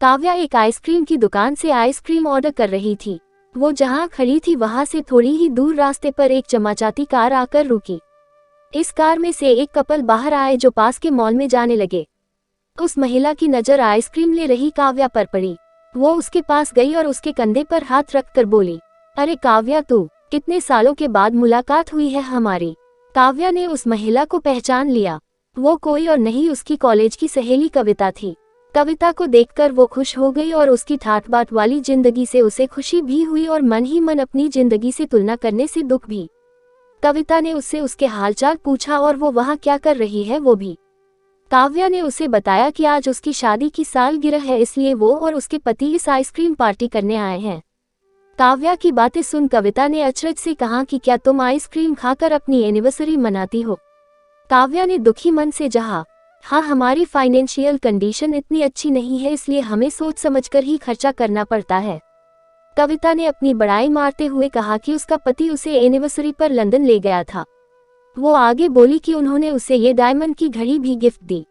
काव्या एक आइसक्रीम की दुकान से आइसक्रीम ऑर्डर कर रही थी। वो जहां खड़ी थी वहां से थोड़ी ही दूर रास्ते पर एक चमचाती कार आकर रुकी। इस कार में से एक कपल बाहर आए जो पास के मॉल में जाने लगे। उस महिला की नज़र आइसक्रीम ले रही काव्या पर पड़ी। वो उसके पास गई और उसके कंधे पर हाथ रखकर बोली, अरे काव्या, तू, कितने सालों के बाद मुलाकात हुई है हमारी। काव्या ने उस महिला को पहचान लिया। वो कोई और नहीं, उसकी कॉलेज की सहेली कविता थी। कविता को देखकर वो खुश हो गई और उसकी ठाट बाट वाली जिंदगी से उसे खुशी भी हुई और मन ही मन अपनी जिंदगी से तुलना करने से दुख भी। कविता ने उससे उसके हालचाल पूछा और वो वहाँ क्या कर रही है वो भी। काव्या ने उसे बताया कि आज उसकी शादी की सालगिरह है, इसलिए वो और उसके पति इस आइसक्रीम पार्टी करने आए हैं। काव्या की बातें सुन कविता ने अचरज से कहा कि क्या तुम आइसक्रीम खाकर अपनी एनिवर्सरी मनाती हो। काव्या ने दुखी मन से कहा, हाँ, हमारी फाइनेंशियल कंडीशन इतनी अच्छी नहीं है, इसलिए हमें सोच समझकर ही खर्चा करना पड़ता है। कविता ने अपनी बड़ाई मारते हुए कहा कि उसका पति उसे एनिवर्सरी पर लंदन ले गया था। वो आगे बोली कि उन्होंने उसे ये डायमंड की घड़ी भी गिफ्ट दी।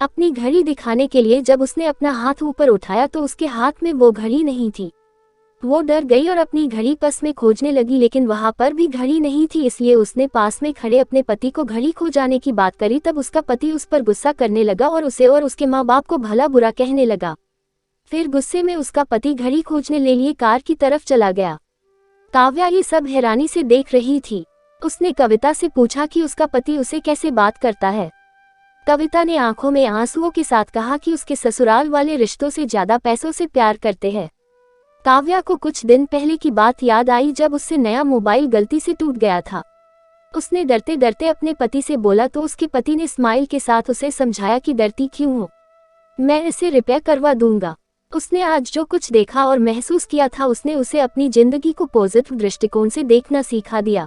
अपनी घड़ी दिखाने के लिए जब उसने अपना हाथ ऊपर उठाया तो उसके हाथ में वो घड़ी नहीं थी। वो डर गई और अपनी घड़ी पास में खोजने लगी, लेकिन वहां पर भी घड़ी नहीं थी, इसलिए उसने पास में खड़े अपने पति को घड़ी खो जाने की बात करी। तब उसका पति उस पर गुस्सा करने लगा और उसे और उसके माँ बाप को भला बुरा कहने लगा। फिर गुस्से में उसका पति घड़ी खोजने ले लिए कार की तरफ चला गया। काव्या ये सब हैरानी से देख रही थी। उसने कविता से पूछा कि उसका पति उसे कैसे बात करता है। कविता ने आंखों में आंसुओं के साथ कहा कि उसके ससुराल वाले रिश्तों से ज्यादा पैसों से प्यार करते हैं। काव्या को कुछ दिन पहले की बात याद आई जब उससे नया मोबाइल गलती से टूट गया था। उसने डरते डरते अपने पति से बोला तो उसके पति ने स्माइल के साथ उसे समझाया कि डरती क्यों हो, मैं इसे रिपेयर करवा दूंगा। उसने आज जो कुछ देखा और महसूस किया था उसने उसे अपनी जिंदगी को पॉजिटिव दृष्टिकोण से देखना सिखा दिया।